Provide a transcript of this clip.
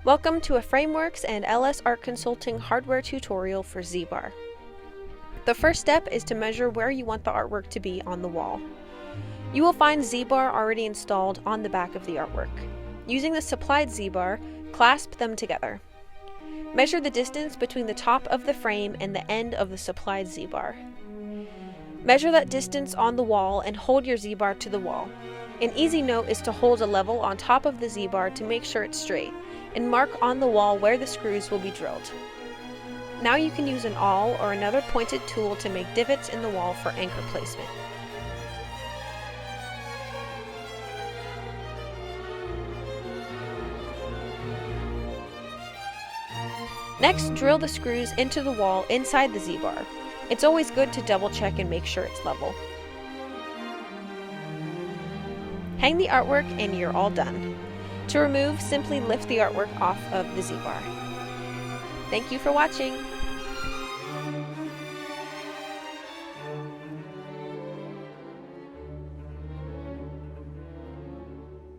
Welcome to a Frameworks and LS Art Consulting hardware tutorial for Z-Bar. The first step is to measure where you want the artwork to be on the wall. You will find Z-Bar already installed on the back of the artwork. Using the supplied Z-Bar, clasp them together. Measure the distance between the top of the frame and the end of the supplied Z-Bar. Measure that distance on the wall and hold your Z-Bar to the wall. An easy note is to hold a level on top of the Z-Bar to make sure it's straight, and mark on the wall where the screws will be drilled. Now you can use an awl or another pointed tool to make divots in the wall for anchor placement. Next, drill the screws into the wall inside the Z-Bar. It's always good to double check and make sure it's level. Hang the artwork and you're all done. To remove, simply lift the artwork off of the Z-Bar. Thank you for watching!